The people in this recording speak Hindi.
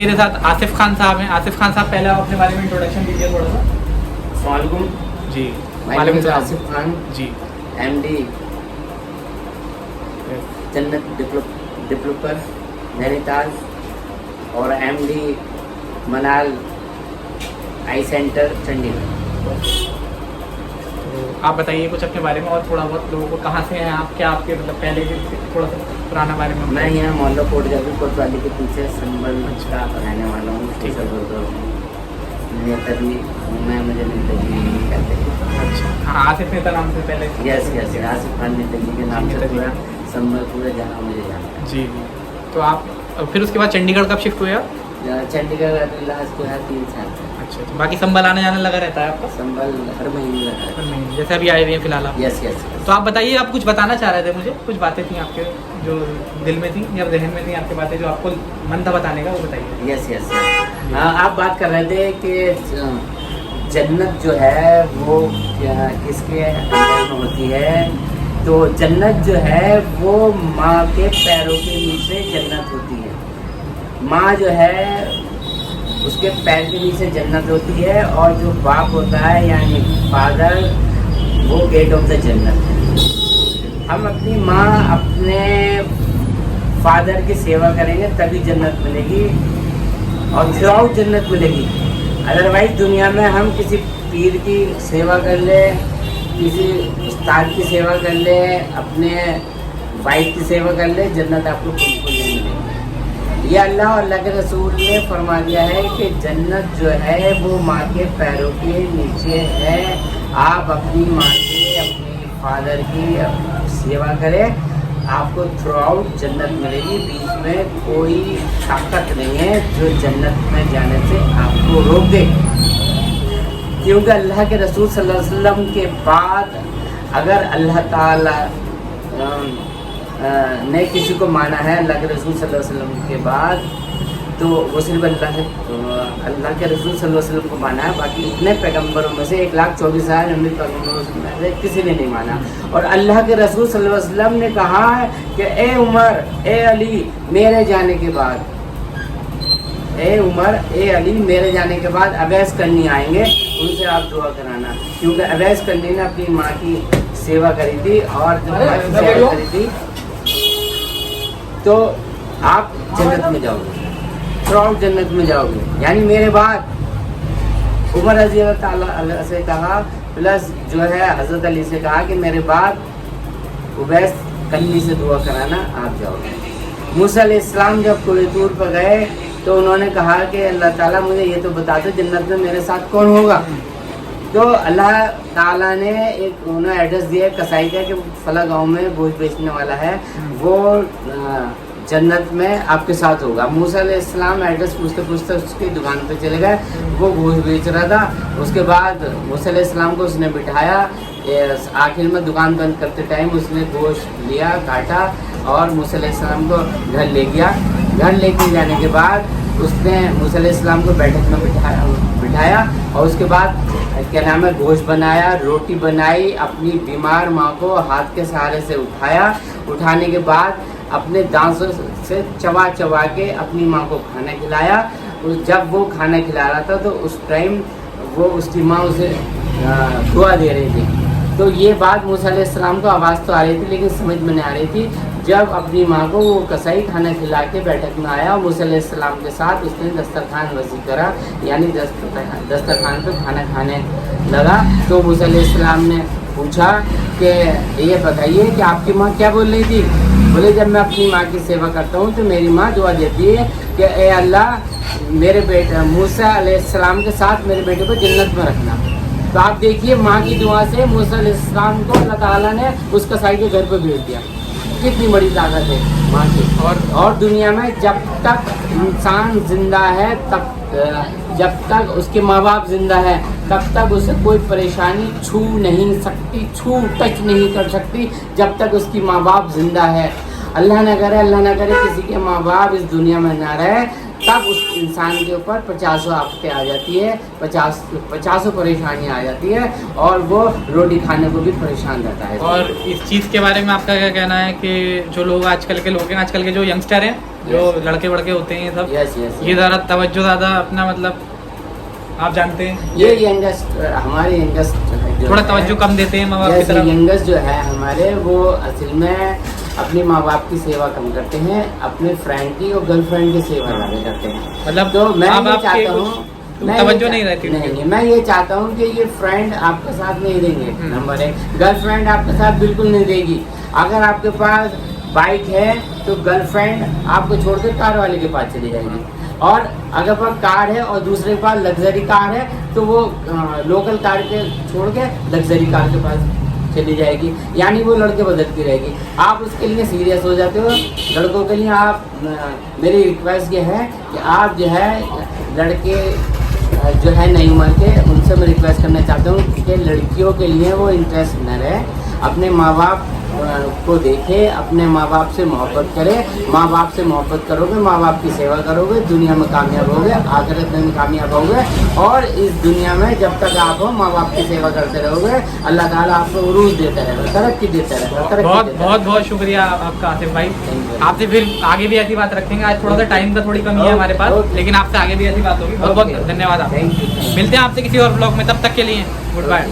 मेरे साथ आसिफ खान साहब हैं। आसिफ खान साहब, पहले आप अपने बारे में इंट्रोडक्शन दीजिए थोड़ा सा। अस्सलामुअलैकुम जी, वालेकुम सलाम। आसिफ खान जी, एमडी जन्नत डेवलपर नैनीताल और एमडी मनाल आई सेंटर चंडीगढ़। तो आप बताइए कुछ अपने बारे में और थोड़ा बहुत, लोगों को कहाँ से हैं आप, क्या आपके मतलब पहले के थोड़ा सा पुराना बारे में। मैं यहाँ मोहल्ला कोटगावी कोतवाली के पीछे संबल अच्छा। का रहने वाला हूँ। ठीक है। नेताजी मैं मुझे नेताजी कहते हैं। अच्छा, हाँ, आसिफ नेता नाम से पहले। यस यस आसिफ खान नेताजी के नाम से नेताजी। पूरा संबल पूरा जहाँ मुझे जाना है। जी, तो आप फिर उसके बाद चंडीगढ़ कब शिफ्ट हुए आप? चंडीगढ़ अभी लास्ट जो है 3 साल से। अच्छा, तो बाकी संभल आने जाने लगा रहता है आपका? संबल हर महीने लगा है। पर नहीं, जैसे अभी आए हुए हैं फिलहाल आप। यस यस तो आप बताइए, आप कुछ बताना चाह रहे थे मुझे, कुछ बातें थी आपके जो दिल में थी या जहन में थी, आपकी बातें जो आपको मन था बताने का, वो बताइए। यस यस आप बात कर रहे थे कि जन्नत जो है वो किसके अंदर में होती है। तो जन्नत जो है वो माँ के पैरों के नीचे जन्नत होती है। माँ जो है उसके पैर के नीचे जन्नत होती है, और जो बाप होता है यानी फादर, वो गेट ऑफ द जन्नत है। हम अपनी माँ अपने फादर की सेवा करेंगे तभी जन्नत मिलेगी और थ्रू जन्नत मिलेगी। अदरवाइज दुनिया में हम किसी पीर की सेवा कर ले, किसी उस्ताद की सेवा कर ले, अपने वाइफ की सेवा कर ले, जन्नत आपको बिल्कुल नहीं मिलेगी। ये अल्लाह और अल्लाह के रसूल ने फरमा दिया है कि जन्नत जो है वो माँ के पैरों के नीचे है। आप अपनी माँ की, अपनी फादर की सेवा करें, आपको थ्रू आउट जन्नत मिलेगी। बीच में कोई ताकत नहीं है जो जन्नत में जाने से आपको रोक दे, क्योंकि अल्लाह के रसूल सल्लल्लाहु अलैहि वसल्लम के बाद अगर अल्लाह ताला ने किसी को माना है, अल्लाह के रसूल सल्लल्लाहु अलैहि वसल्लम के बाद, तो वो सिर्फ अल्लाह के रसूल सल्लल्लाहु अलैहि वसल्लम को माना है। बाकी इतने पैगंबरों में से 1,24,000 पैगंबरों में से किसी ने नहीं माना। और अल्लाह के रसूल सल्लल्लाहु अलैहि वसल्लम ने कहा है कि ए उमर, ए अली, मेरे जाने के बाद, ए उमर, ए अली, मेरे जाने के बाद अवैस करनी आएंगे, उनसे आप दुआ कराना। क्योंकि अवैस करनी ने अपनी माँ की सेवा करी थी, और जब माँ की सेवा करी थी तो आप जन्नत में जाओगे, थ्रू जन्नत में जाओगे। यानी मेरे बाद उमर रज़ी अल्लाह ताला से कहा, प्लस जो है हज़रत अली से कहा कि मेरे बाद उवैस कल्ली से दुआ कराना, आप जाओगे। मूसा अलैहिस्सलाम जब थोड़ी दूर पर गए तो उन्होंने कहा कि अल्लाह ताला मुझे ये तो बता दो जन्नत में मेरे साथ कौन होगा। तो अल्लाह ताला ने एक उन्हें एड्रेस दिया कसाई का कि फला गांव में गोश्त बेचने वाला है, वो जन्नत में आपके साथ होगा। मूसा अलैहिस्सलाम एड्रेस पूछते पूछते उसकी दुकान पे चले गए, वो गोश्त बेच रहा था। उसके बाद मूसा अलैहिस्सलाम को उसने बिठाया, आखिर में दुकान बंद करते टाइम उसने गोश्त लिया, काटा और मूसा अलैहिस्सलाम को घर ले गया। घर लेके जाने के बाद उसने मूसा अलैहिस्सलाम को बैठक में बिठाया और उसके बाद क्या नाम है, गोश्त बनाया, रोटी बनाई, अपनी बीमार माँ को हाथ के सहारे से उठाया। उठाने के बाद अपने दांतों से चबा चबा के अपनी माँ को खाना खिलाया। जब वो खाना खिला रहा था तो उस टाइम वो उसकी माँ उसे दुआ दे रही थी। तो ये बात मूसा अलैहिस्सलाम को आवाज़ तो आ रही थी लेकिन समझ में नहीं आ रही थी। जब अपनी माँ को वो कसाई खाना खिला के बैठक में आया, मूसा अलैहिस्सलाम के साथ उसने दस्तरखान वसी करा, यानी दस्तरखान पे खाना खाने लगा। तो मूसा अलैहिस्सलाम ने पूछा कि ये बताइए कि आपकी माँ क्या बोल रही थी। बोले जब मैं अपनी माँ की सेवा करता हूँ तो मेरी माँ दुआ देती है कि ए अल्लाह मेरे बेटे मूसा अलैहिस्सलाम के साथ मेरे बेटे को जन्नत में रखना। तो आप देखिए माँ की दुआ से मूसा अलैहिस्सलाम को अल्लाह ताला ने उस कसाई के घर पर भेज दिया। कितनी बड़ी ताकत है माँ की। और दुनिया में जब तक इंसान जिंदा है, तब जब तक उसके माँ बाप जिंदा है, तब तक उसे कोई परेशानी छू नहीं सकती, टच नहीं कर सकती, जब तक उसकी माँ बाप जिंदा है। अल्लाह न करे किसी के माँ बाप इस दुनिया में ना रहे तब उस इंसान के ऊपर 50 आफतें आ जाती है, 50 परेशानियाँ आ जाती है और वो रोटी खाने को भी परेशान रहता है। और इस चीज़ के बारे में आपका क्या कहना है कि जो लोग आजकल के लोग हैं, आजकल के जो यंगस्टर हैं, जो लड़के वड़के होते हैं सब, यस यस, ये ज़्यादा तवज्जो ज़्यादा अपना मतलब आप जानते हैं ये यंगस्ट हमारे यंगस्ट थोड़ा तवज्जो कम देते हैं माँ बाप की तरफ। यंगस्ट जो है हमारे, वो असल में अपने माँ बाप की सेवा कम करते हैं, अपने फ्रेंड की और गर्लफ्रेंड की सेवा ज़्यादा करते हैं। मतलब तो मैं माँ ये बाप चाहता के हूँ, तवज्जो नहीं रहती नहीं, मैं ये चाहता हूँ कि ये फ्रेंड आपका साथ नहीं देंगे, नंबर 1। गर्लफ्रेंड आपका साथ बिल्कुल नहीं देगी। अगर आपके पास बाइक है तो गर्लफ्रेंड आपको छोड़ के कार वाले के पास चली जाएगी, और अगर पास कार है और दूसरे के पास लग्जरी कार है तो वो लोकल कार के छोड़ के लग्जरी कार के पास चली जाएगी, यानी वो लड़के बदलती रहेगी। आप उसके लिए सीरियस हो जाते हो। लड़कों के लिए आप, मेरी रिक्वेस्ट ये है कि आप जो है लड़के जो है नई उम्र के, उनसे मैं रिक्वेस्ट करना चाहता हूँ कि लड़कियों के लिए वो इंटरेस्ट न रहे, अपने माँ बाप को देखे, अपने माँ बाप से मोहब्बत करे। माँ बाप से मोहब्बत करोगे, माँ बाप की सेवा करोगे, दुनिया में कामयाब होगे, आखिरत में भी कामयाब होगे, और इस दुनिया में जब तक आप हो माँ बाप की सेवा करते रहोगे, अल्लाह ताला आपको उरूज देता रहेगा, तरक्की देता रहेगा। बहुत बहुत शुक्रिया आपका आसिफ भाई। आपसे फिर आगे भी ऐसी बात रखेंगे। आज थोड़ा सा टाइम का थोड़ी कमी है हमारे पास, लेकिन आपसे आगे भी ऐसी बात होगी। बहुत बहुत धन्यवाद। आप मिलते हैं आपसे किसी और ब्लॉग में, तब तक के लिए गुड बाय।